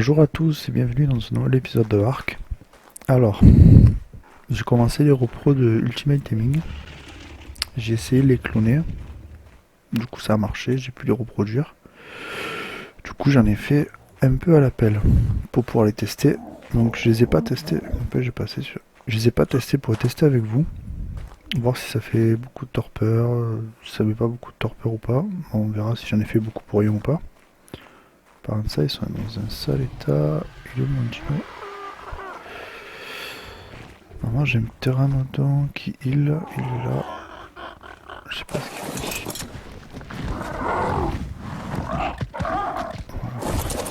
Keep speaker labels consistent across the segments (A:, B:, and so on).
A: Bonjour à tous et bienvenue dans ce nouvel épisode de Ark. Alors, j'ai commencé les repros de Ultimate Gaming. J'ai essayé de les cloner. Du coup ça a marché, j'ai pu les reproduire. Du coup j'en ai fait un peu à l'appel pour pouvoir les tester. Donc je les ai pas testés. Un peu j'ai passé sur. Je les ai pas testés pour les tester avec vous. Voir si ça fait beaucoup de torpeur, si ça fait pas beaucoup de torpeur ou pas. On verra si j'en ai fait beaucoup pour rien ou pas. Par contre ça ils sont dans un sale état. Il est où mon dino? Normalement j'ai un pteranodon qui heal, il est là. Je sais pas ce qu'il fait.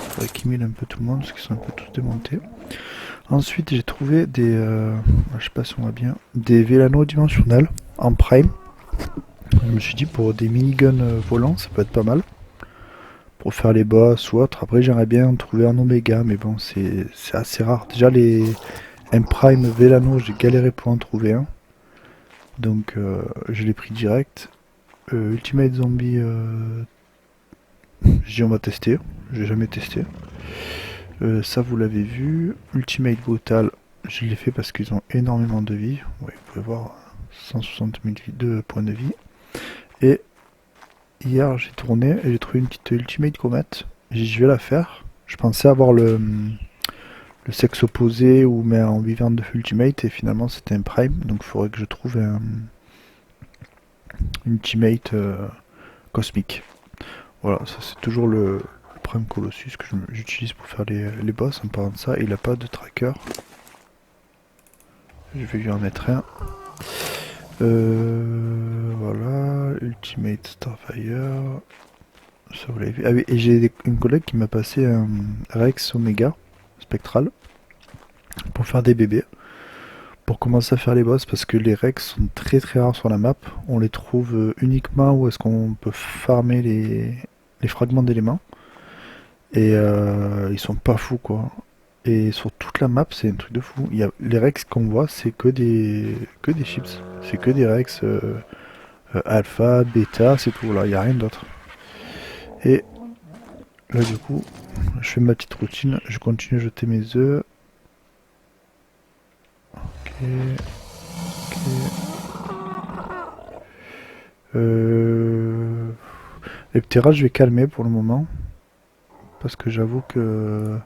A: Faudrait qu'il heal un peu tout le monde parce qu'ils sont un peu tous démontés. Ensuite j'ai trouvé des, je sais pas si on va bien, des Vélano dimensionnels en prime. Je me suis dit pour des miniguns volants ça peut être pas mal. Pour faire les boss ou autre. Après j'aimerais bien en trouver un Oméga mais bon c'est assez rare. Déjà les M Prime Vélano j'ai galéré pour en trouver un. Donc je l'ai pris direct. Ultimate Zombie, j'ai dit on va tester. J'ai jamais testé. Ça vous l'avez vu. Ultimate Brutal, je l'ai fait parce qu'ils ont énormément de vie. Ouais, vous pouvez voir 160 000 de points de vie. Et hier j'ai tourné et j'ai trouvé une petite Ultimate Comet. J'ai dit je vais la faire. Je pensais avoir le sexe opposé ou mais en vivant de Ultimate et finalement c'était un Prime. Donc il faudrait que je trouve un Ultimate cosmique. Voilà, ça c'est toujours le Prime Colossus que j'utilise pour faire les boss. En parlant de ça, il a pas de tracker. Je vais lui en mettre un. Voilà, Ultimate Starfire. Ça vous l'avez vu. Ah oui, et j'ai une collègue qui m'a passé un Rex Omega Spectral pour faire des bébés. Pour commencer à faire les boss parce que les Rex sont très très rares sur la map. On les trouve uniquement où est-ce qu'on peut farmer les fragments d'éléments. Et ils sont pas fous quoi. Et sur toute la map, c'est un truc de fou. Les Rex qu'on voit, c'est que des chips. C'est que des Rex alpha, bêta, c'est tout. Là, il n'y a rien d'autre. Et là, du coup, je fais ma petite routine. Je continue à jeter mes œufs. Ok. Ok. Les ptéras, je vais calmer pour le moment. Parce que j'avoue que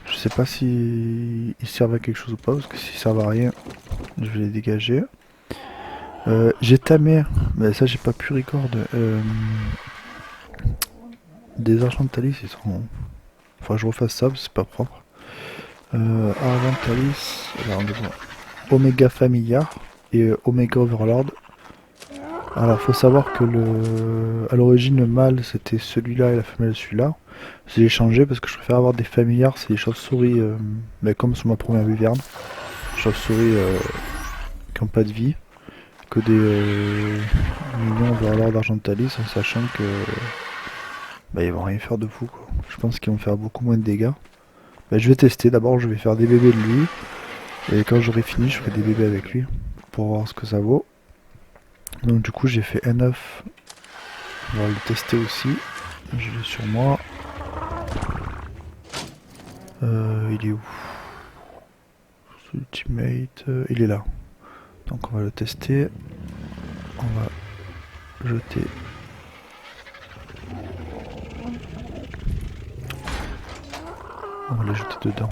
A: je sais pas si ils servent à quelque chose ou pas. Parce que s'ils servent à rien, je vais les dégager. J'ai tamé, mais ça j'ai pas pu record. Des Argentalis, ils sont. Faut que je refasse ça, c'est pas propre. Argentalis, alors Omega Familiar et Omega Overlord. Alors faut savoir que à l'origine le mâle c'était celui-là et la femelle celui-là. J'ai changé parce que je préfère avoir des familiars, c'est des chauves-souris, mais comme sur ma première viverne. Chauves-souris qui n'ont pas de vie. Que des millions Overlord d'Argentalis en sachant que bah, ils vont rien faire de fou quoi. Je pense qu'ils vont faire beaucoup moins de dégâts. Bah, je vais tester, d'abord je vais faire des bébés de lui. Et quand j'aurai fini je ferai des bébés avec lui. Pour voir ce que ça vaut. Donc du coup j'ai fait un œuf. On va le tester aussi. Je l'ai sur moi. Il est où? Ultimate. Il est là. Donc on va le tester. On va jeter. On va les jeter dedans.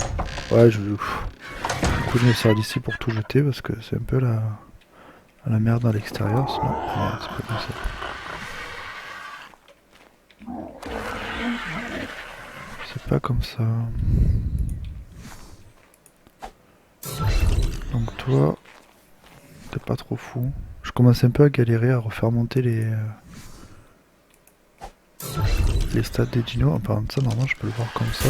A: Ouais, du coup je me sers d'ici pour tout jeter parce que c'est un peu la merde à l'extérieur sinon. Ah, c'est pas comme ça. C'est pas comme ça. Donc toi, t'es pas trop fou. Je commence un peu à galérer à refaire monter les stats des dinos. En parlant de ça, normalement je peux le voir comme ça.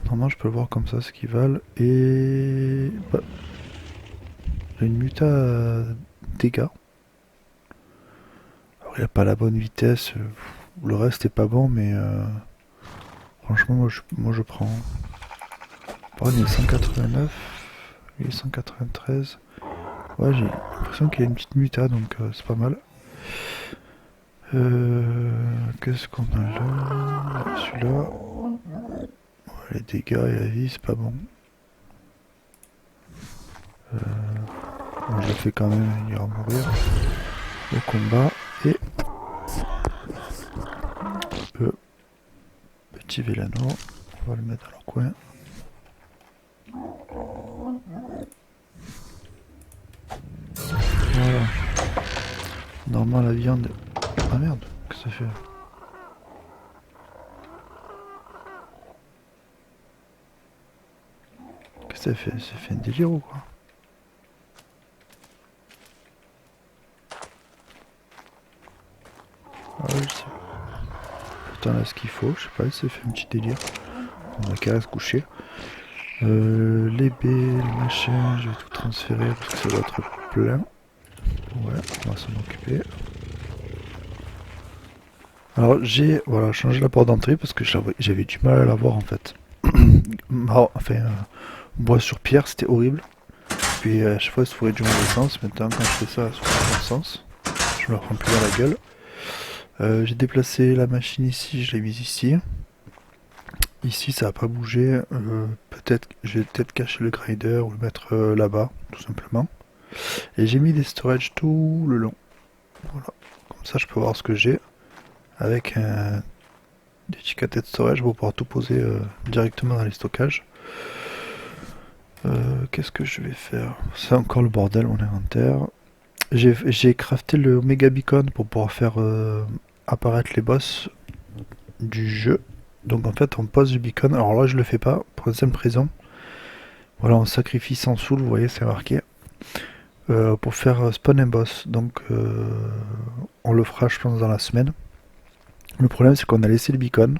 A: Normalement je peux le voir comme ça ce qu'ils valent. Et... Bah, j'ai une muta à dégâts. Alors il a pas la bonne vitesse. Le reste est pas bon mais... franchement moi je prends. Bon, il est 189. Il est 193. Ouais, j'ai l'impression qu'il y a une petite muta, donc c'est pas mal. Qu'est-ce qu'on a là? Celui-là. Les dégâts et la vie, c'est pas bon. Bon, je le fais quand même, il ira mourir. Le combat et le petit Vélano. On va le mettre dans le coin. Voilà. Normalement la viande... Ah merde, qu'est-ce que ça fait? Qu'est-ce que ça fait? Ça fait un délire ou quoi? Ah ouais, je sais. Pourtant là ce qu'il faut, je sais pas, il s'est fait un petit délire. On a qu'à se coucher. Les baies, les machins, je vais tout transférer parce que ça doit être plein. Ouais, on va s'en occuper. Alors j'ai voilà, changé la porte d'entrée parce que j'avais du mal à la voir en fait. Enfin, bois sur pierre, c'était horrible. Puis à chaque fois, il s'ouvrait du mauvais sens. Maintenant, quand je fais ça, ça s'ouvre dans le sens. Je me la prends plus dans la gueule. J'ai déplacé la machine ici, je l'ai mise ici. Ici, ça n'a pas bougé. Peut-être, je vais peut-être cacher le grinder ou le mettre là-bas, tout simplement. Et j'ai mis des storage tout le long. Voilà. Comme ça, je peux voir ce que j'ai. Avec des petits de storage pour pouvoir tout poser directement dans les stockages. Qu'est-ce que je vais faire? C'est encore le bordel, mon inventaire. J'ai crafté le Omega Beacon pour pouvoir faire apparaître les boss du jeu. Donc en fait on pose le beacon, alors là je le fais pas pour une simple raison. Voilà, on sacrifie 100 soul, vous voyez c'est marqué. Pour faire spawn un boss. Donc on le fera je pense dans la semaine. Le problème c'est qu'on a laissé le beacon.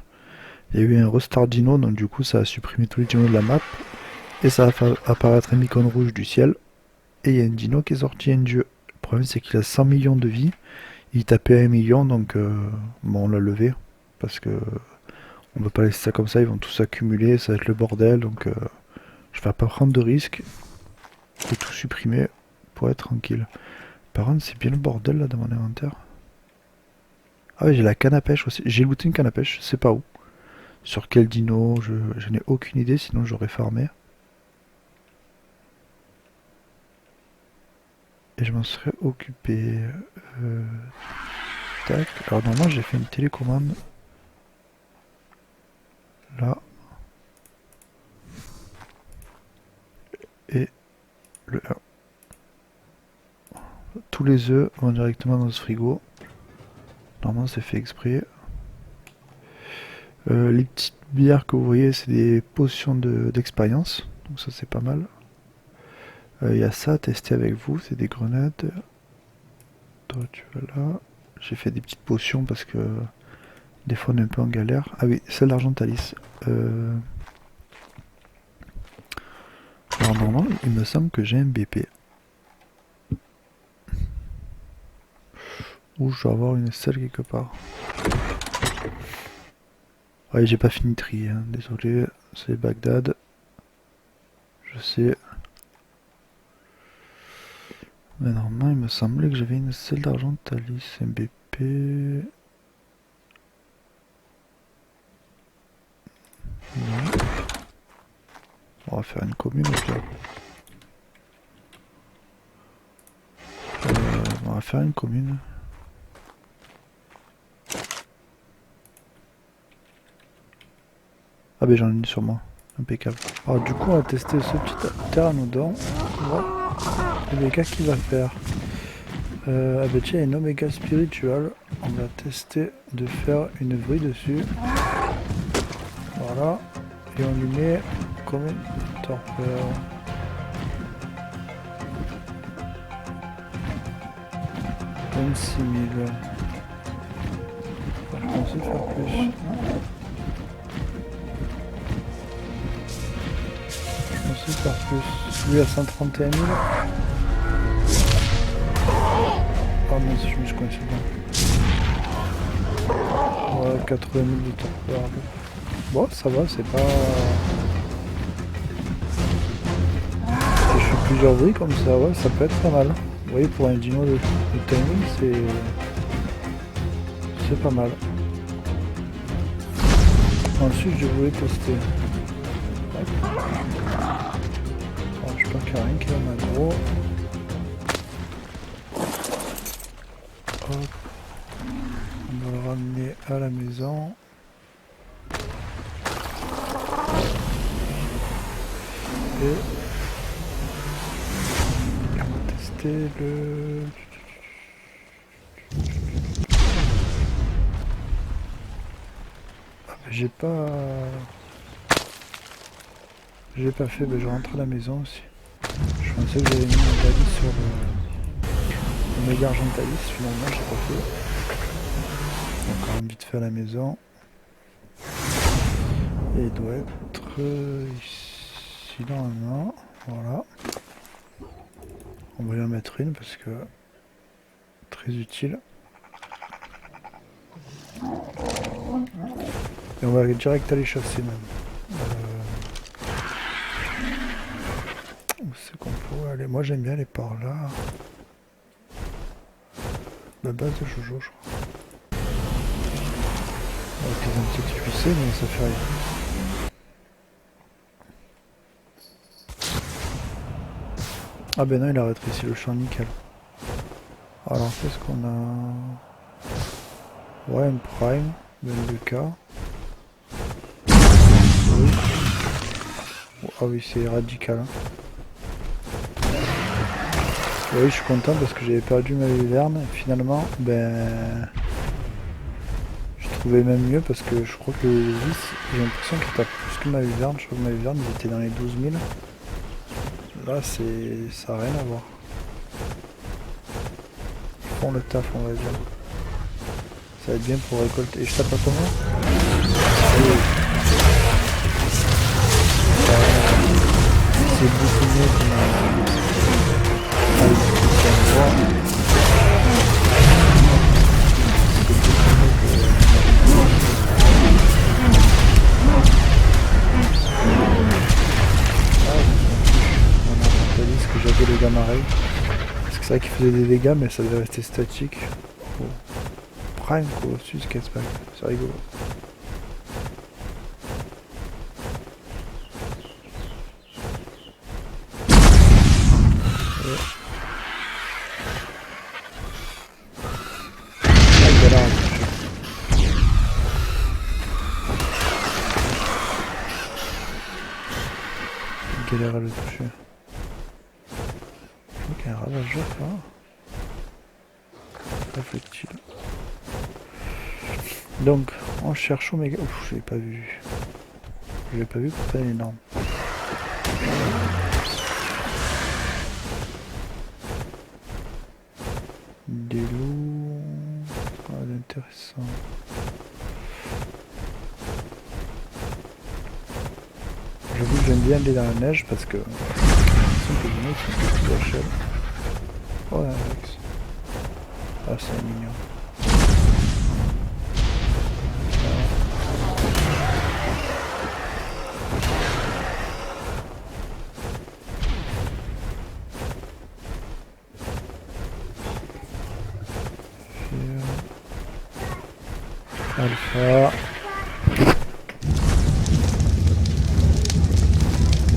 A: Il y a eu un restart dino, donc du coup ça a supprimé tous les dinos de la map. Et ça va faire apparaître un beacon rouge du ciel. Et il y a un dino qui est sorti, un dieu. Le problème c'est qu'il a 100 millions de vie. Il tapait à 1 million, donc bon, on l'a levé. Parce que on peut pas laisser ça comme ça, ils vont tous s'accumuler, ça va être le bordel. Donc je vais pas prendre de risque de tout supprimer pour être tranquille. Par contre, c'est bien le bordel là dans mon inventaire. Ah ouais, j'ai la canne à pêche aussi. J'ai looté une canne à pêche, je sais pas où. Sur quel dino, je n'ai aucune idée, sinon j'aurais farmé. Et je m'en serais occupé. Tac. Alors normalement j'ai fait une télécommande. Là. Et le 1. Tous les œufs vont directement dans ce frigo. Normalement c'est fait exprès. Les petites bières que vous voyez c'est des potions d'expérience. Donc ça c'est pas mal. Il y a ça à tester avec vous, c'est des grenades. Toi tu vas là. J'ai fait des petites potions parce que des fois on est un peu en galère. Ah oui, celle d'Argentalis. Alors normalement il me semble que j'ai un BP. Ou je dois avoir une selle quelque part. Ouais, j'ai pas fini de trier, hein. Désolé, c'est Bagdad. Je sais. Mais normalement, il me semblait que j'avais une selle d'Argentalis, BP. Non. On va faire une commune au pire. On va faire une commune. Ah ben j'en ai une sur moi. Impeccable. Alors du coup on va tester ce petit pteranodon. Voilà. Le dégâts qu'il va faire. Ah ben tiens, une oméga spiritual. On va tester de faire une vrille dessus. Voilà. Et on lui met combien de torpeur? 26 000. Je pensais faire plus. Je pensais faire plus. Lui à 131 000. Ah mince, je me suis coincé dedans. Ouais, 80 000 de torpeur. Bon, ça va, c'est pas... Si je fais plusieurs vrilles comme ça, ouais, ça peut être pas mal. Vous voyez, pour un dino de timing, c'est pas mal. Ensuite, je voulais tester a rien qui va m'aggro. Hop. On va le ramener à la maison. Et on va tester le... Ah, j'ai pas fait, je rentre à la maison aussi. Je pensais que j'avais mis un Talis sur le méga argentalis, finalement j'ai pas fait. Donc quand même vite fait à la maison. Et il doit être ici normalement. Voilà. On va lui en mettre une parce que très utile. Et on va direct aller chasser même. Où c'est qu'on pourrait aller? Moi j'aime bien aller par là. La base de Jojo je crois. Avec les insectes puissés mais ça fait rien. Ah ben non il a rétréci le champ nickel. Alors qu'est-ce qu'on a? Ouais un prime, même le cas. Oui. Ah oui c'est radical. Hein. Oui je suis content parce que j'avais perdu ma luverne et finalement ben je trouvais même mieux parce que je crois que le 10 j'ai l'impression qu'il tape plus que ma luverne. Je crois que ma luverne il était dans les 12 000. Là c'est ça n'a rien à voir. Ils font le taf on va dire. Ça va être bien pour récolter. Et je tape à combien? C'est beaucoup mieux que ma... que j'avais les gamma ray. Parce que c'est vrai qu'il faisait des dégâts mais ça devait rester statique. Oh. Prime Colossus Catspack, c'est rigolo. Galère à le toucher. Je crois qu'il y a un ravageur là. Réflectile. Donc, on cherche Oméga. Ouf, je l'ai pas vu. Je l'ai pas vu, pourtant il est énorme. Des loups. Ah, intéressant. J'avoue que j'aime bien aller dans la neige parce que c'est une qui sont oh un Rex. Ah c'est mignon. Alpha.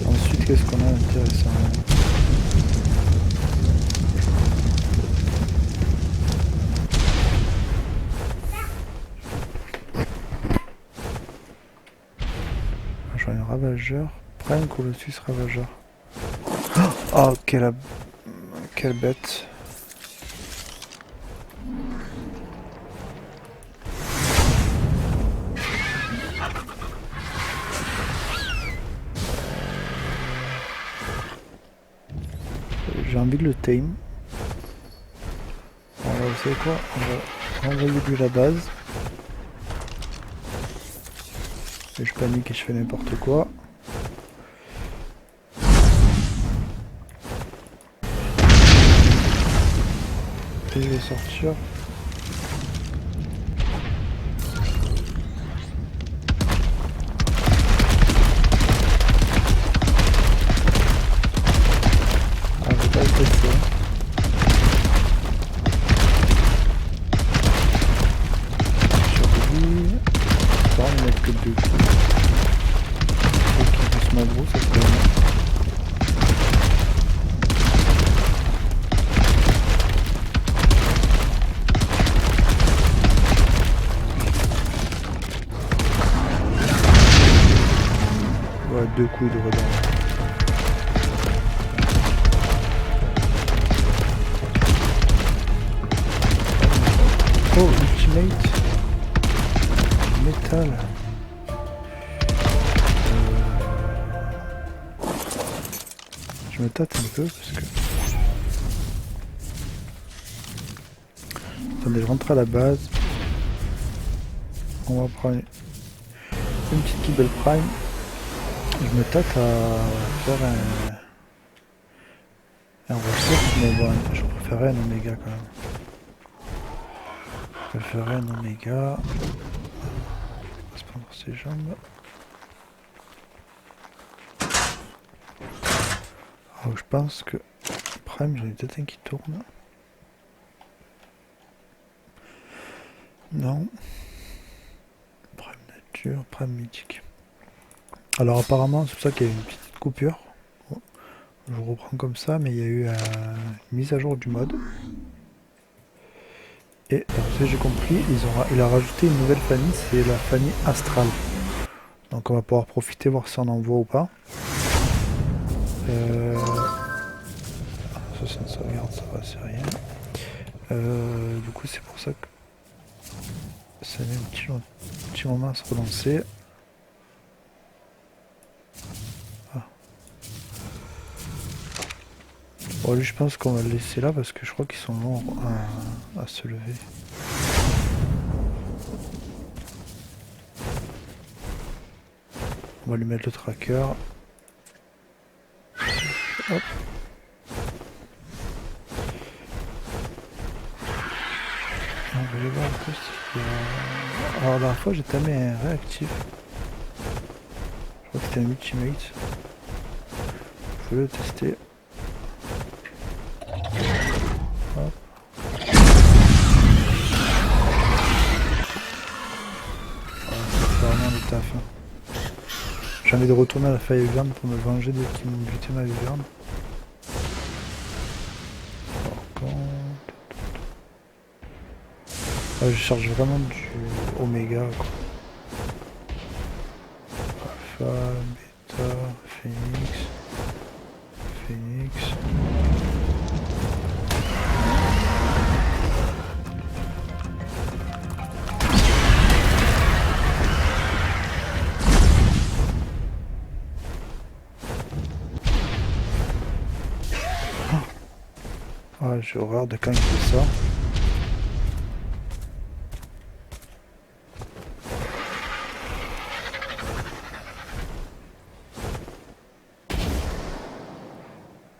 A: Ensuite qu'est-ce qu'on a d'intéressant? J'en ai un ravageur. Prime Colossus ravageur. Oh quelle bête. J'ai envie de le tame. Alors vous savez quoi? On va renvoyer de la base. Et je panique et je fais n'importe quoi. Et je vais sortir. Ah, je vais pas le tester. Sur lui. Ça va mettre que 2 coups. Faut qu'il puisse m'aggro, ça serait bien. 2 coups, il devrait dormir. Oh, ultimate métal. Je me tâte un peu parce que... Attendez, je rentre à la base. On va prendre une petite Kibble Prime. Je me tâte à faire un ressource, mais bon, je préférerais un Oméga quand même. Je préférerais un Oméga. C'est pas pour ses jambes. Alors je pense que Prime, j'en ai peut-être un qui tourne. Non. Prime nature, Prime mythique. Alors apparemment, c'est pour ça qu'il y a eu une petite coupure. Bon, je reprends comme ça, mais il y a eu une mise à jour du mode. Et ce que j'ai compris, il a rajouté une nouvelle famille, c'est la famille Astrale. Donc on va pouvoir profiter, voir si on en voit ou pas. Ça c'est une sauvegarde, ça va, c'est rien. Du coup c'est pour ça que ça met un petit moment à se relancer. Ah. Bon lui je pense qu'on va le laisser là parce que je crois qu'ils sont longs à se lever. On va lui mettre le tracker. Hop. On va aller voir un peu s'il y a... Alors la dernière fois j'ai tamé un réactif. Je crois que c'était un ultimate. Je vais le tester. Hop. C'est vraiment le taf. Hein. J'ai envie de retourner à la faille verne pour me venger de qui m'ont buté ma verne. Par contre... Ah, je charge vraiment du Oméga quoi. Alpha, Beta, Phoenix, Phoenix. Ah, j'ai horreur de quand il fait ça.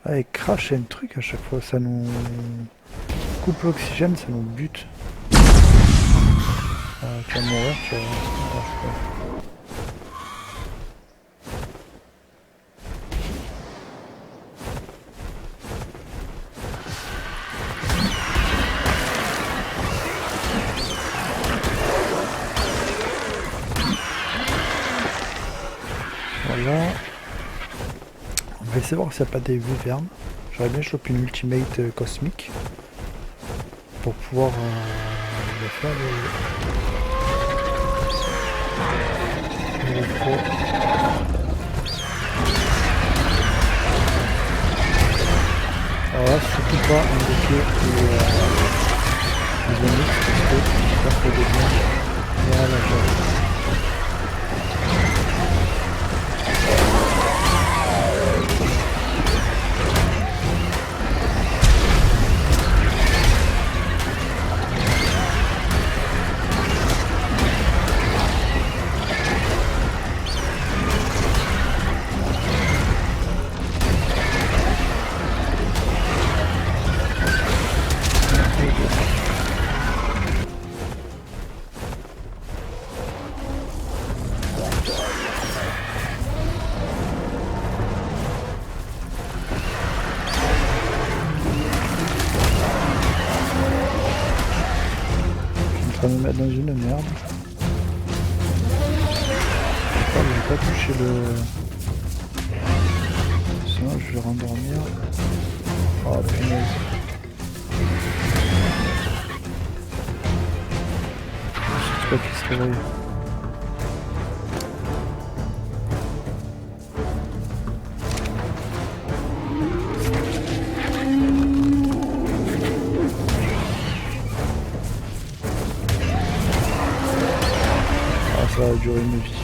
A: Ah, il crache un truc à chaque fois, ça nous coupe l'oxygène, ça nous bute. Ah, tu vas mourir, tu vas... Voilà. On va essayer de voir s'il n'y a pas des wyverns. J'aurais bien chopé une ultimate cosmique pour pouvoir faire les repos. Alors là, surtout pas invoquer les onyx parce que j'espère que des biens et à la joie. Je vais me mettre dans une merde. Je vais pas toucher le... Sinon je vais le rendormir. Oh punaise. Je sais pas qu'il se réveille. durée de vie.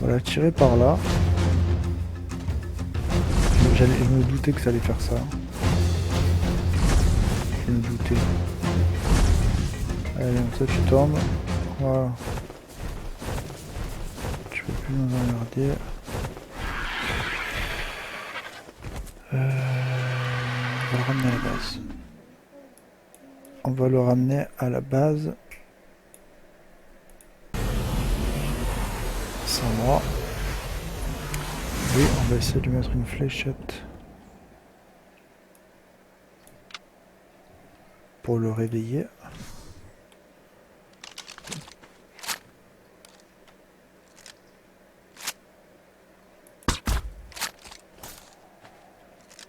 A: Voilà, tirer par là. Je me doutais que ça allait faire ça. Je me doutais. Allez, comme ça tu tombes. Voilà. Tu peux plus nous emmerder. On va le ramener à la base. On va le ramener à la base. Sans moi. Et on va essayer de lui mettre une fléchette. Pour le réveiller.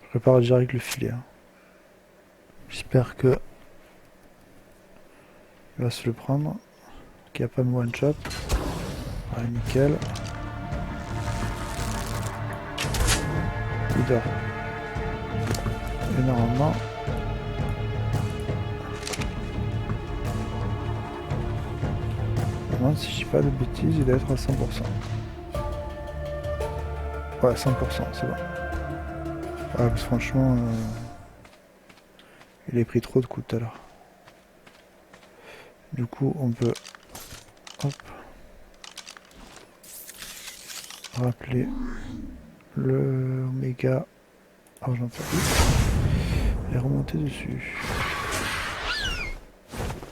A: Je prépare direct le filet. Hein. J'espère que il va se le prendre. Qu'il n'y a pas de one shot. Allez, nickel. Il dort. Et normalement. Si je dis pas de bêtises, il doit être à 100%. Ouais, 100%, c'est bon. Ouais, parce que franchement, il a pris trop de coups tout à l'heure. Du coup, on peut hop, rappeler le Oméga argenturique et remonter dessus.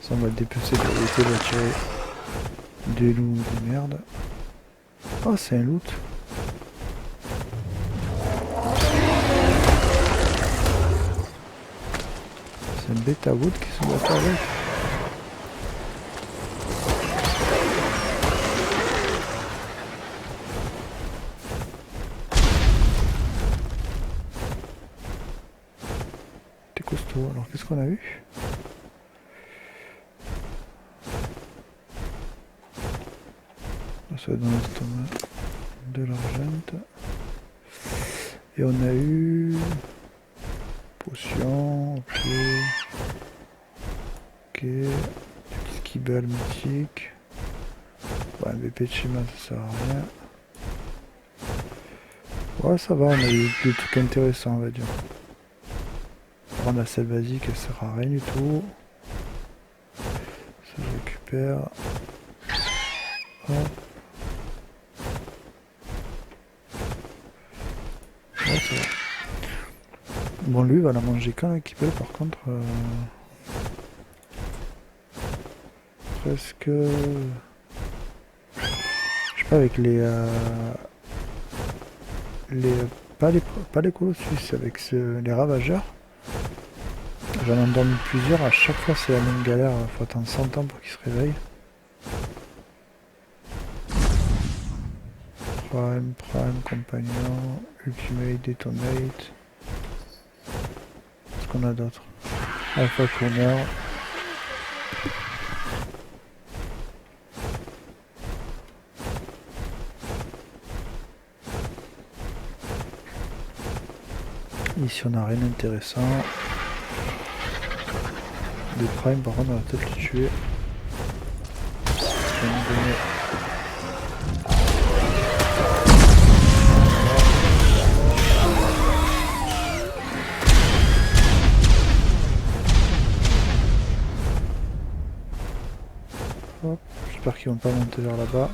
A: Ça, on va le dépecer pour éviter de tirer des loups de merde. Oh, c'est un loot. C'est un bêta wood qui se bat avec. T'es costaud. Alors, qu'est-ce qu'on a eu? Ça va dans l'estomac de l'argent. Et on a eu potion, ok. Ok. Skibble mythique. Ouais, BP de schéma ça sert à rien. Ouais, ça va, on a eu des trucs intéressants, on va dire. On a celle basique, elle sert à rien du tout. Ça je récupère. Hop. Bon, lui, il va la manger quand l'équipé, par contre. Presque. Je sais pas, avec les. Pas les colossus, avec les ravageurs. J'en ai endormi plusieurs, à chaque fois c'est la même galère, faut attendre 100 ans pour qu'ils se réveillent. Prime, compagnon, ultimate, detonate. Qu'est-ce qu'on a d'autre? Alpha Connor. Ici on n'a rien d'intéressant. Des Prime par contre on va peut-être le tuer. J'espère qu'ils vont pas monter vers là-bas.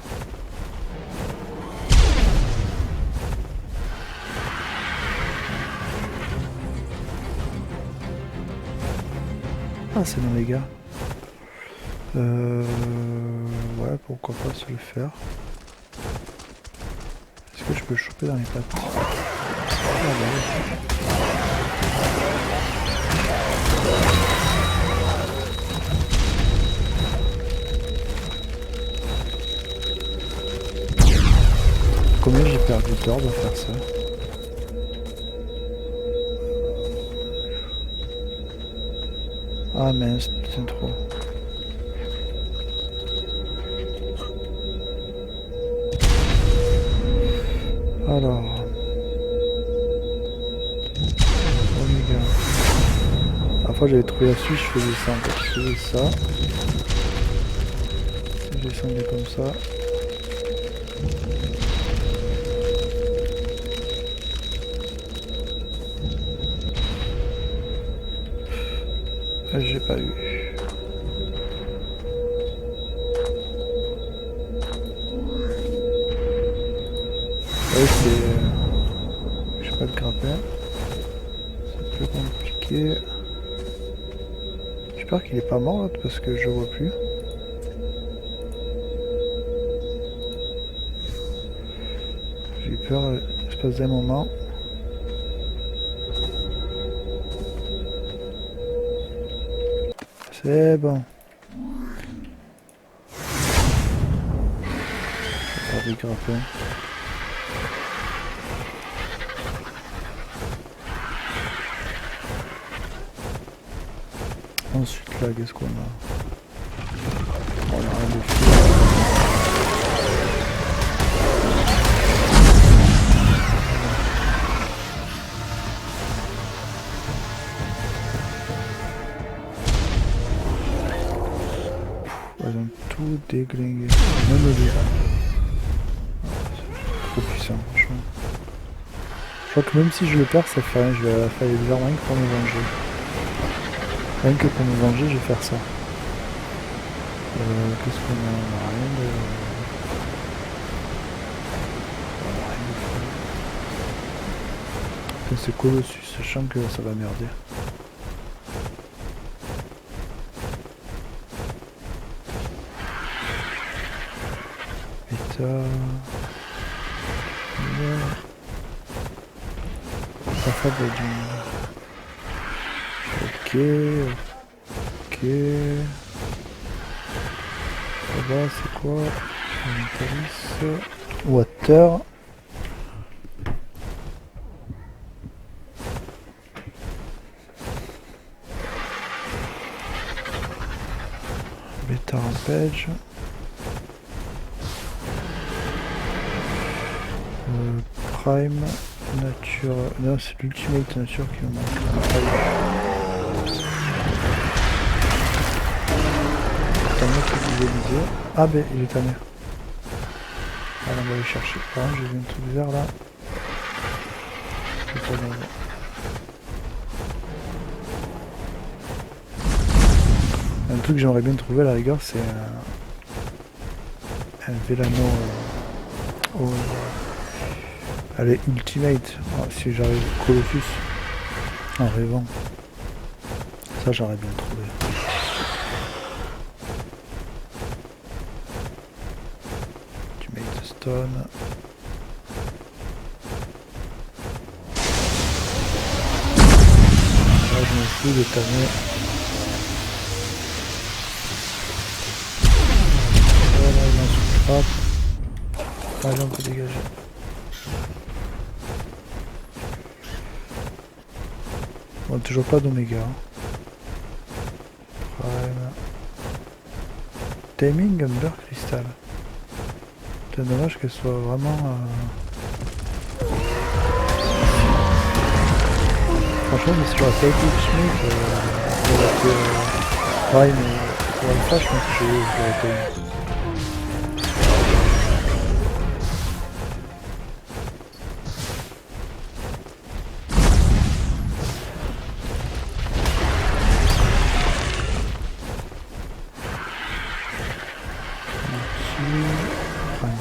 A: Ah, c'est non les gars. Ouais, pourquoi pas se le faire. Est-ce que je peux le choper dans les pattes? Ah, bah, ouais. Combien j'ai perdu d'or de faire ça? Ah mince, c'est trop. Alors... Oméga. La fois j'avais trouvé la suite, je faisais ça en fait, je faisais ça. descendre comme ça. Ah, j'ai pas eu. Ouais, c'est... Je sais pas de grimper. C'est plus compliqué. J'espère qu'il est pas mort l'autre parce que je vois plus. J'ai eu peur l'espace d'un moment. C'est bon. Je vais pas grimper. Ensuite là, qu'est-ce qu'on a? On a un défi. Ils ont tout déglingué. Même lui. Trop puissant, franchement. Je crois que même si je le perds, ça fait rien. Je vais faire les armes rien que pour me venger. Rien que pour me venger, je vais faire ça. Qu'est-ce qu'on a? On a rien de... On a rien de fou. C'est Colossus, sachant que ça va merder. État... Ça fait du... Ok... Là-bas, c'est quoi? Inventaris... Water... Beta Rampage... Prime... Nature... Non, c'est l'Ultimate Nature qui me manque. Ah ben il est tanné. Alors on va aller chercher. Par contre j'ai vu un truc vert là. Un truc que j'aimerais bien trouver à la rigueur c'est un Vélano allez Ultimate. Oh, si j'arrive Colossus en rêvant. Ça j'aurais bien trouvé. Stone. Là je m'en fous de tanner. Voilà il en sous-frappe. Ah là on peut dégager. Bon toujours pas d'oméga. Prime. Timing Umber Crystal. C'est dommage qu'elle soit vraiment... Franchement, mais si j'aurais pas été Ultimate, j'aurais été Prime pour Alpha, je pense que j'aurais été...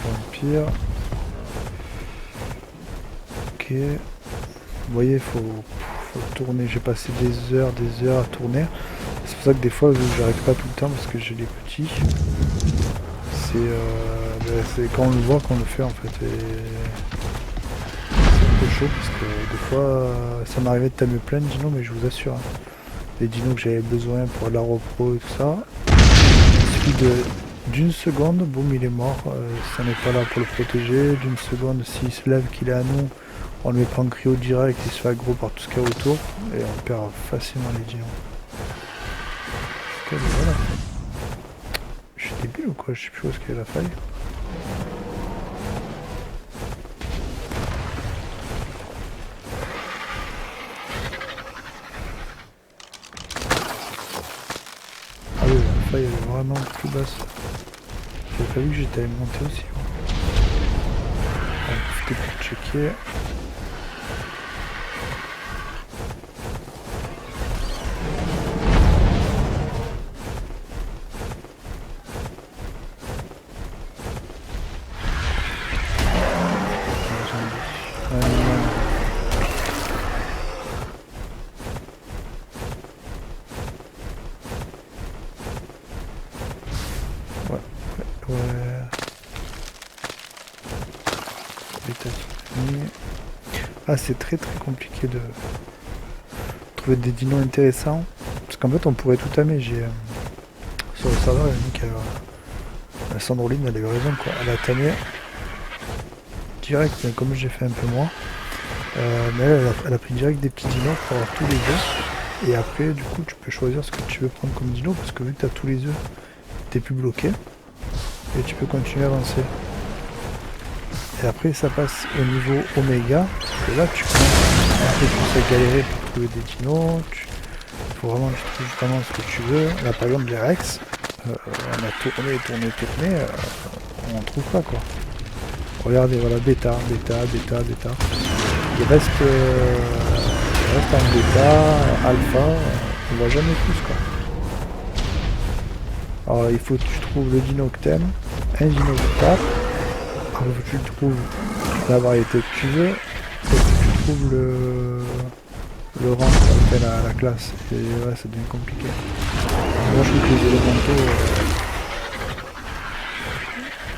A: Vampire. Ok. Vous voyez, il faut tourner. J'ai passé des heures à tourner. C'est pour ça que des fois, j'arrive pas tout le temps parce que j'ai les petits. C'est quand on le voit qu'on le fait en fait. Et c'est un peu chaud parce que des fois, ça m'arrivait de tamer plein de dinos, mais je vous assure, hein, les dinos que j'avais besoin pour la repro et tout ça, il suffit d'une seconde, boum, il est mort. Ça n'est pas là pour le protéger. D'une seconde, s'il se lève, qu'il est à nous, on le met pas en cryo direct, il se fait aggro par tout ce qu'il y a autour et on perd facilement les dinos. Voilà. Je suis débile ou quoi? Je sais plus où est-ce qu'il y a la faille. Ah oui, la faille elle est vraiment plus basse. Je t'as vu que j'étais alimenté aussi. On va profiter pour checker. Ouais. États-Unis. Ah, c'est très compliqué de trouver des dinos intéressants. Parce qu'en fait, on pourrait tout tamer. Sur le serveur, il y a une qui a... La Sandroline, elle a eu raison, quoi. Elle a tamé direct, mais comme j'ai fait un peu moins. Mais elle a pris direct des petits dinos pour avoir tous les œufs. Et après, du coup, tu peux choisir ce que tu veux prendre comme dino. Parce que vu que tu as tous les œufs, t'es plus bloqué. Et tu peux continuer à avancer. Et après ça passe au niveau Oméga, et là tu commences un peu plus à galérer pour trouver des dinos, il faut vraiment que tu trouves vraiment ce que tu veux. Là par exemple les Rex, on a tourné, on n'en trouve pas quoi. Regardez, voilà, bêta. Il reste en bêta, alpha, on voit jamais plus quoi. Alors il faut que tu trouves le dino que t'aimes, un dino que t'as. Alors tu trouves la variété que tu veux, et tu trouves le rang qu'on appelle la classe. Et ouais, ça devient compliqué. Moi je trouve que les élémentaux,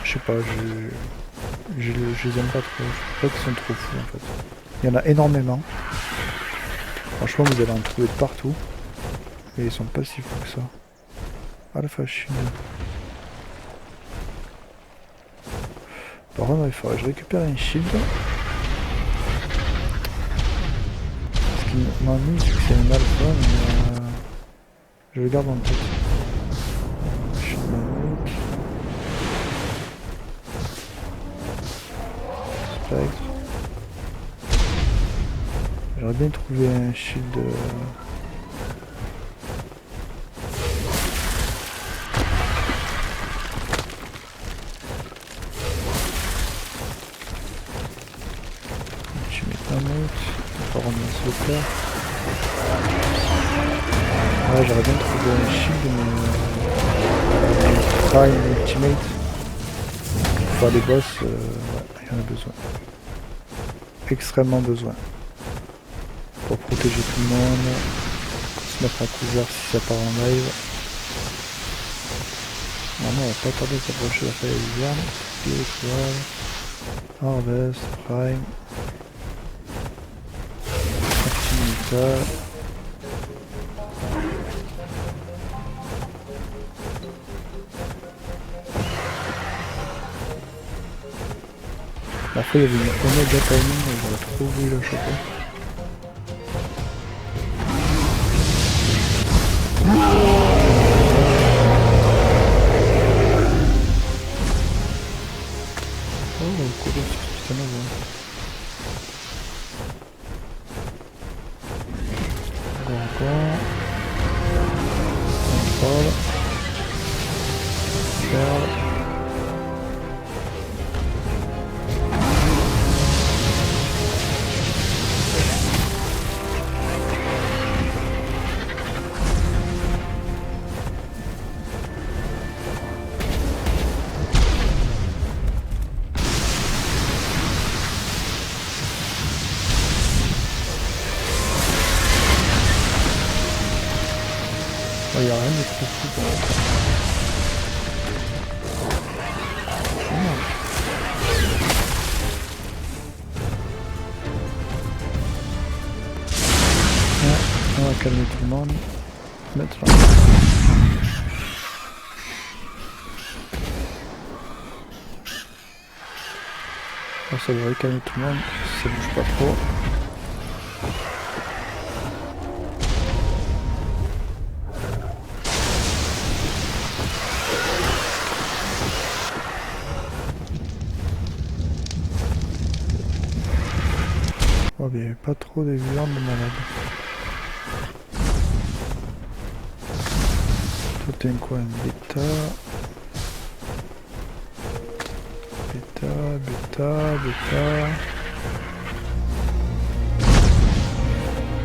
A: je sais pas, je les aime pas trop. Je trouve pas qu'ils sont trop fous en fait. Il y en a énormément. Franchement vous allez en trouver de partout. Et ils sont pas si fous que ça. Alpha Shield. Par contre, il faudrait que je récupère un shield. Ce qui m'ennuie, c'est que c'est un alpha, mais je le garde en tête. Shield Manic. Spectre. J'aurais bien trouvé un shield. Ouais, j'aurais bien trouvé un shield, mais Prime Ultimate pour faire des boss, ouais, il y en a besoin. Extrêmement besoin. Pour protéger tout le monde, se mettre à couvert si ça part en live. Normalement, on va pas tarder à s'approcher de la faille hiverne. Spiritual, Harvest, Prime. Après il y avait une Omega Timing, j'aurais trop voulu la choper. Oh, le coup de ce putain de Contrôle. Perle. Il n'y a rien de trop fou pour moi. On va calmer tout le monde. Mettre là. Là, ça devrait calmer tout le monde si ça bouge pas trop. Oh, mais il n'y avait pas trop de viande de malade. Toi, t'es quoi, un bêta? bêta.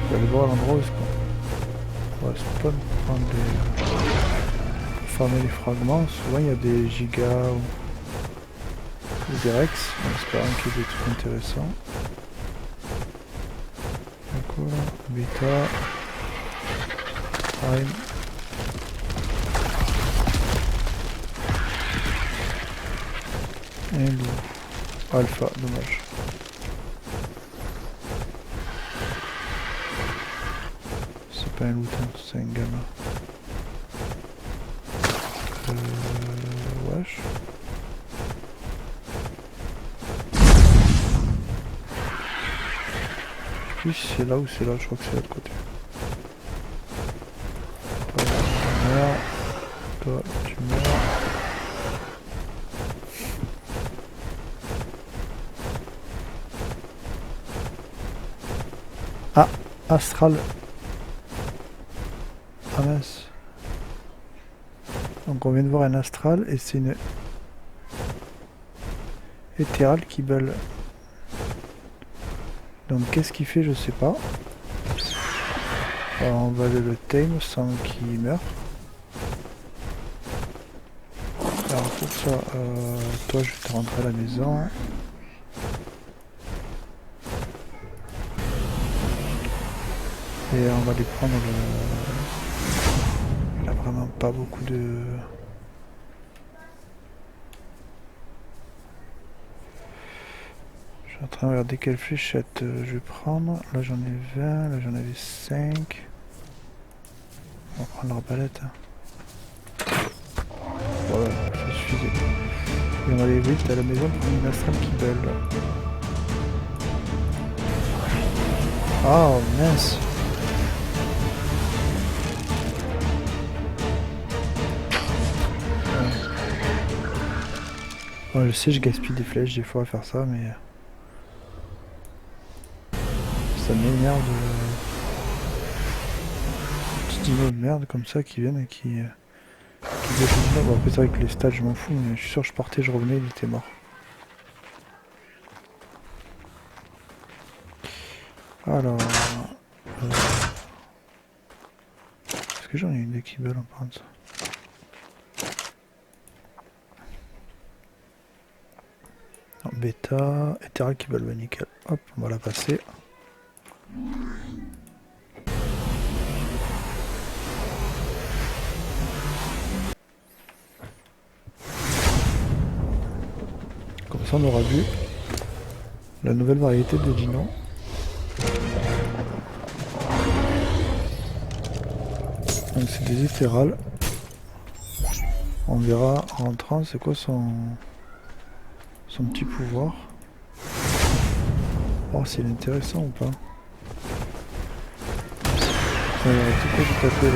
A: Je vais aller voir l'endroit où est-ce qu'on va spawn pour prendre des... pour farmer les fragments. Souvent il y a des gigas ou des rex, en espérant qu'il y ait des trucs intéressants. D'accord, bêta. Prime. Et loup. Alpha, dommage. C'est pas un loutin, c'est un gamin. Wesh. Je sais plus si c'est là ou c'est là, je crois que c'est l'autre côté. Toi, tu meurs. Toi, tu meurs. Ah, Astral. Ah mince. Donc on vient de voir un Astral et c'est une Éthérale qui balle. Donc qu'est-ce qu'il fait, je sais pas. Alors, on va aller le tame sans qu'il meure. Alors pour ça, toi je vais te rentrer à la maison. Et on va lui prendre le... Il a vraiment pas beaucoup de... Je suis en train de regarder quelle fléchette je vais prendre. Là j'en ai 20, là j'en avais 5. On va prendre l'arbalète. Voilà, ça suffisait. Et on va aller vite à la maison pour une astrale qui belle. Oh mince! Bon, je sais, je gaspille des flèches des fois à faire ça, mais ça m'énerve de petits dinos de merde comme ça qui viennent et qui défendent. Bon, après c'est vrai que les stats je m'en fous, mais je suis sûr que je partais, je revenais, il était mort. Alors, est-ce que j'en ai une qui belle en parlant de ça? Non, bêta, Éthérale qui belle, nickel. Hop, on va la passer. Comme ça on aura vu la nouvelle variété de dinos. Donc c'est des Éthérales. On verra en rentrant c'est quoi son petit pouvoir. Oh s'il est intéressant ou pas. Tout quoi de taper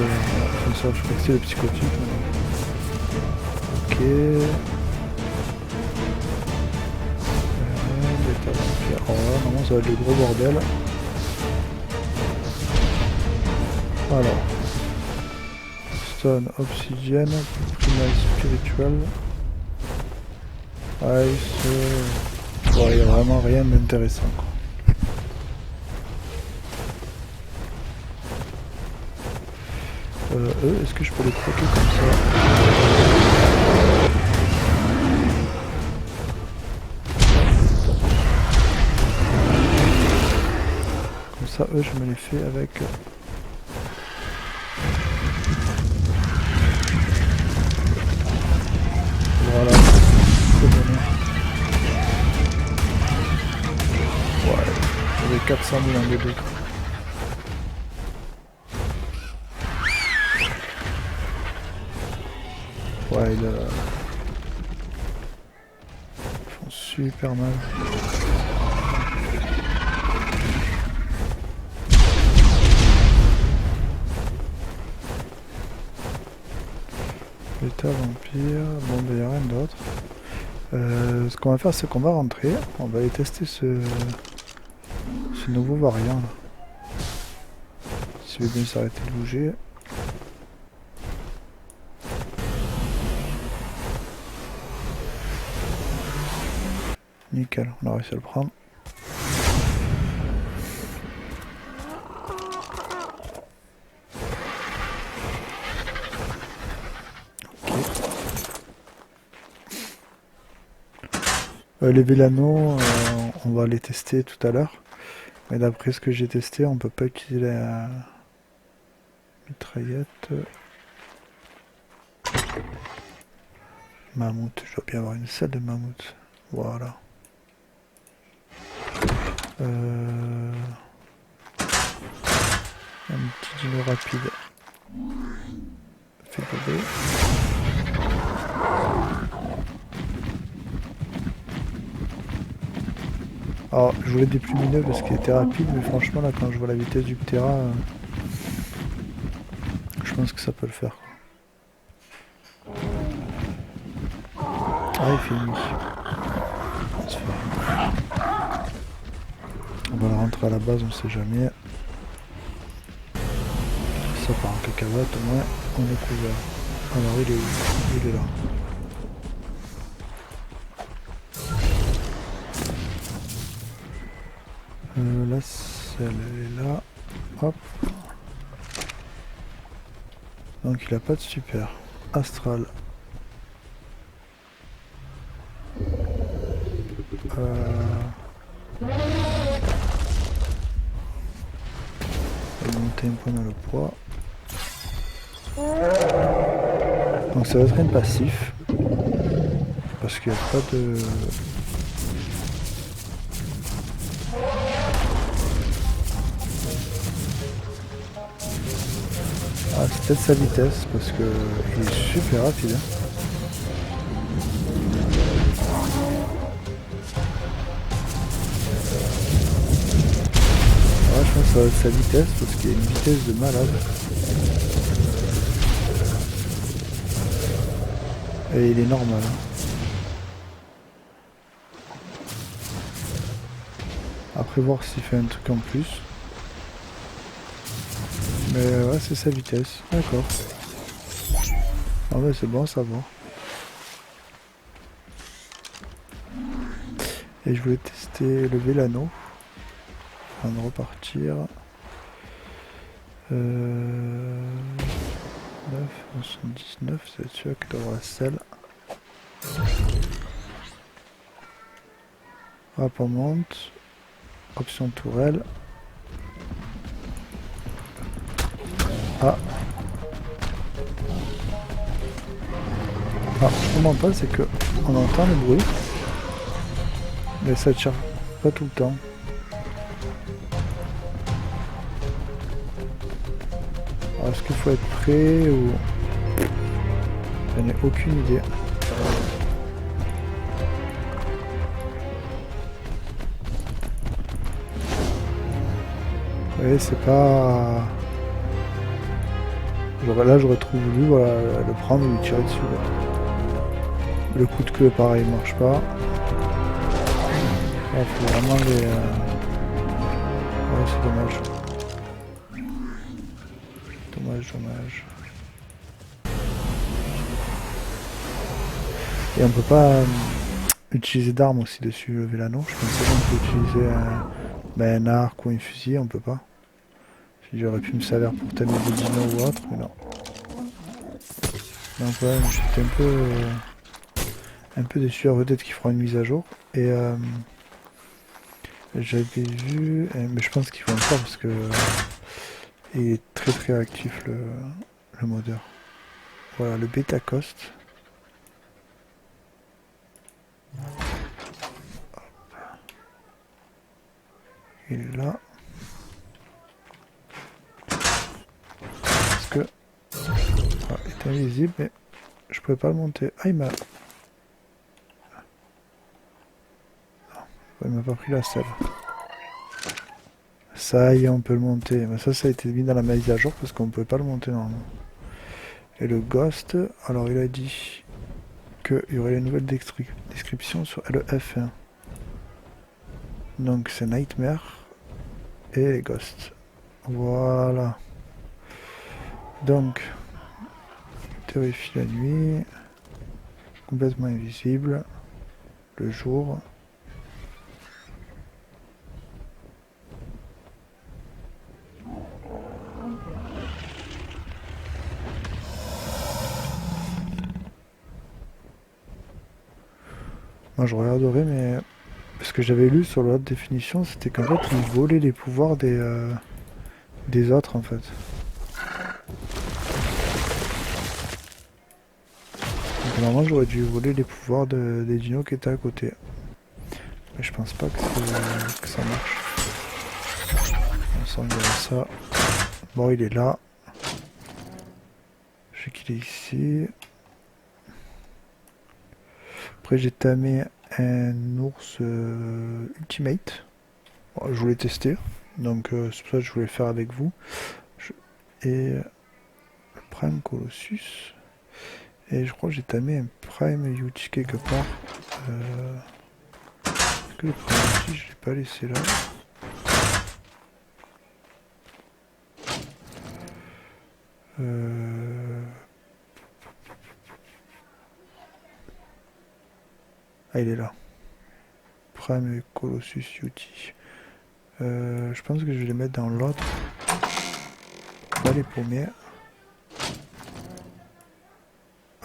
A: comme ça, je crois que c'est le psychotique. Ok. Oh là, normalement ça va être le gros bordel. Alors. Stone, obsidienne, primal spiritual. Ice. Ouais, il n'y a vraiment rien d'intéressant. Eux, est-ce que je peux les croquer comme ça? Comme ça, eux, je me les fais avec... Voilà, c'est bon. Ouais, j'avais 400 000 en bébé. Ouais, ils font super mal. Bêta, vampire, bon ben y'a rien d'autre. Ce qu'on va faire c'est qu'on va rentrer, on va aller tester ce nouveau variant là. S'il veut bien s'arrêter de bouger. Nickel, on a réussi à le prendre. Les Vélano, on va les tester tout à l'heure. Mais d'après ce que j'ai testé, on peut pas utiliser la mitraillette. Mammouth, je dois bien avoir une salle de mammouth. Voilà. Un petit dino rapide. Fait bébé. Alors, je voulais des plus lumineux parce qu'il était rapide, mais franchement, là, quand je vois la vitesse du Ptera, je pense que ça peut le faire. Ah, il fait nuit. On va la rentrer à la base, on sait jamais. Ça part en cacahuète, au moins, on est couvert. Alors, il est où? Il est là. La selle, elle est là. Hop. Donc il a pas de super. Astral. On va monter un point dans le poids. Donc ça va être un passif. Parce qu'il n'y a pas de... Ah, c'est peut-être sa vitesse, parce que il est super rapide. Hein. Ah, je pense que ça va être sa vitesse, parce qu'il y a une vitesse de malade. Et il est normal. Hein. Après voir s'il fait un truc en plus. Mais ouais, c'est sa vitesse. D'accord. Ah ouais, c'est bon à savoir. Et je voulais tester le Vélano. Avant de repartir. 9,79, c'est celui qui doit avoir la selle. Hop, on monte. Option tourelle. Ah. Ah, ce qu'on entend, c'est que on entend le bruit. Mais ça tire pas tout le temps. Alors, est-ce qu'il faut être prêt ou... J'en ai aucune idée. Vous voyez, c'est pas... Là, j'aurais trop voulu voilà, le prendre et lui tirer dessus. Là. Le coup de queue, pareil, marche pas. Il faut vraiment les... Ouais, c'est dommage. Dommage. Et on peut pas utiliser d'armes aussi dessus le Vélano. Je pensais qu'on peut utiliser un arc ou un fusil, on peut pas. J'aurais pu me servir pour tamer des dinos ou autre, mais non. Donc ouais, j'étais un peu déçu. Peut-être qu'il fera une mise à jour. Et j'avais vu, mais je pense qu'il faut encore parce que il est très actif le modeur. Voilà, le Beta Cost. Il est là. Parce que... Ah, il est invisible, mais je pouvais pas le monter. Ah, il m'a pas pris la selle. Ça y est, on peut le monter. Mais ça a été mis dans la mise à jour parce qu'on ne pouvait pas le monter normalement. Et le Ghost, alors il a dit qu'il y aurait une nouvelle description sur le F1. Donc c'est Nightmare et les Ghosts. Voilà. Donc, terrifie la nuit, complètement invisible, le jour, Moi je regarderai, mais ce que j'avais lu sur la haute définition, c'était qu'en fait ils volaient les pouvoirs des autres en fait. Donc normalement j'aurais dû voler les pouvoirs des dinos qui étaient à côté. Mais je pense pas que ça marche. On s'enlève ça. Bon, il est là. Je sais qu'il est ici. Après j'ai tamé un ours ultimate. Bon, je voulais tester. Donc c'est pour ça que je voulais le faire avec vous. Et le Prime Colossus. Et je crois que j'ai tamé un Prime Yuchi quelque part. Est-ce que le Prime Yuchi je l'ai pas laissé là? Ah, il est là. Prime Colossus Yuchi. Je pense que je vais les mettre dans l'autre. Pas les pommiers.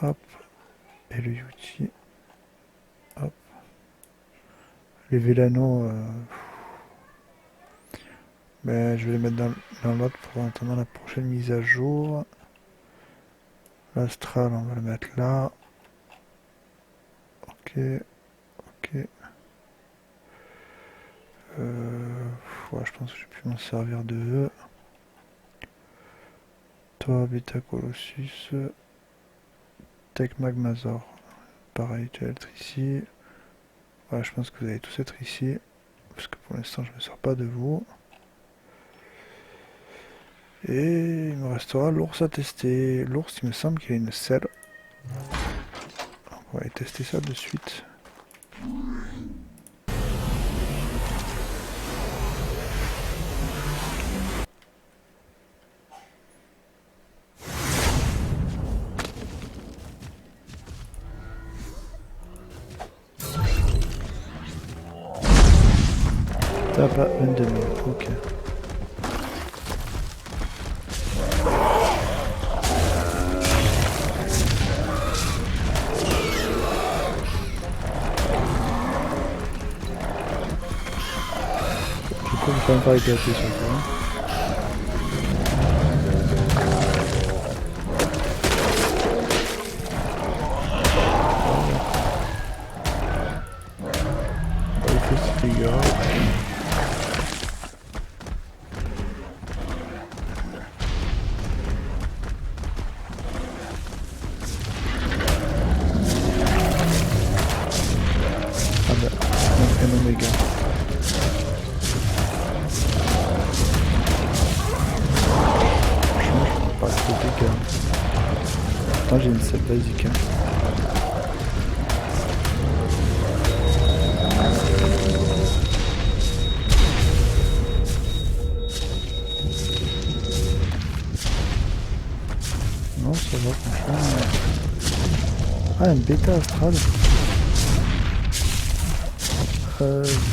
A: Hop. Et le Yuchi. Hop. Les Vélano. Ben, je vais les mettre dans l'autre pour attendre la prochaine mise à jour. L'Astral, on va le mettre là. Ok. Ok. Ouais, je pense que je vais plus m'en servir de eux. Toi, Beta Colossus. Tech Magmazor. Pareil, tu vas être ici. Voilà, je pense que vous allez tous être ici. Parce que pour l'instant, je ne me sers pas de vous. Et il me restera l'ours à tester. L'ours, il me semble qu'il a une selle. On va aller tester ça de suite. T'as pas une demi, ok. Je peux quand même pas éclater sur ça. Il fait ses dégâts. Ah bah, un oméga. Franchement, je prends pas trop de dégâts. Pourtant, j'ai une selle basique. Hein. Non, ça va, franchement. Ah, une bêta astrale.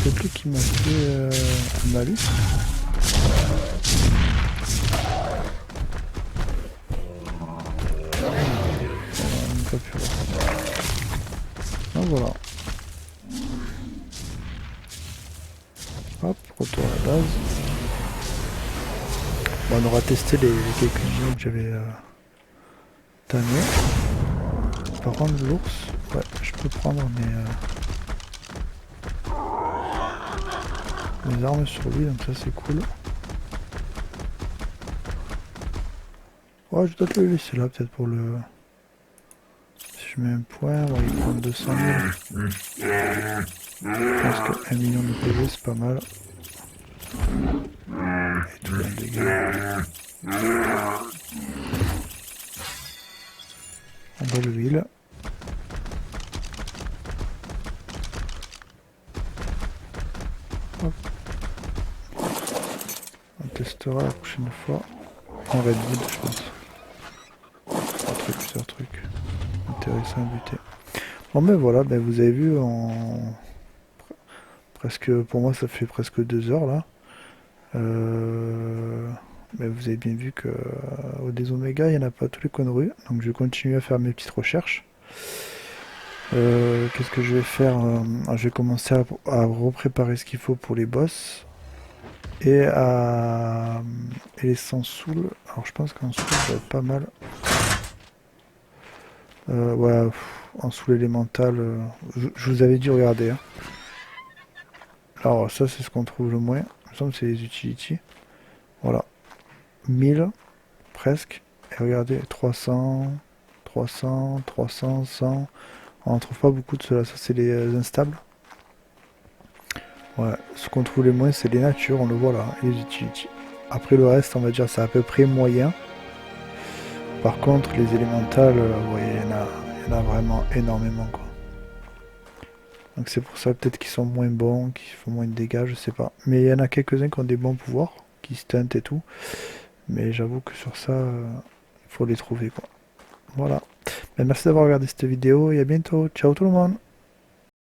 A: C'est lui qui m'a fait un malus. Pas pu voir. Donc voilà. Hop, retour à la base. Bon, on aura testé les quelques dinos que j'avais tamés. Par contre, l'ours, ouais, je peux prendre mes armes sur lui, donc ça c'est cool. Ouais, je dois te le laisser là, peut-être pour le... Si je mets un point, on va y prendre 200 000. Je pense que 1 million de PV, c'est pas mal. Et tout un dégât. On va l'huile. Hop. On testera la prochaine fois. En Redwood, je pense. Plusieurs trucs intéressants à buter. Bon, mais voilà, ben vous avez vu en presque, pour moi ça fait presque 2 heures là. Mais vous avez bien vu que au des Oméga il n'y en a pas tous les coins de rue, donc je vais continuer à faire mes petites recherches. Qu'est-ce que je vais faire? Je vais commencer à repréparer ce qu'il faut pour les boss. Et les sans soul. Alors je pense qu'en soul ça va être pas mal. Ouais, en soul élémental. Je vous avais dit, regardez, hein. Alors ça c'est ce qu'on trouve le moins. Il me semble que c'est les utilities. Voilà. 1000 presque. Et regardez, 300, 300, 300, 100. On en trouve pas beaucoup de cela. Ça c'est les instables. Ouais. Ce qu'on trouve les moins c'est les natures, on le voit là, et les utilities. Après le reste, on va dire c'est à peu près moyen. Par contre, les élémentales, vous voyez, il y en a vraiment énormément, quoi. Donc c'est pour ça peut-être qu'ils sont moins bons, qu'ils font moins de dégâts, je sais pas. Mais il y en a quelques-uns qui ont des bons pouvoirs, qui stuntent et tout. Mais j'avoue que sur ça, il faut les trouver, quoi. Voilà. Ben, merci d'avoir regardé cette vidéo et à bientôt. Ciao tout le monde.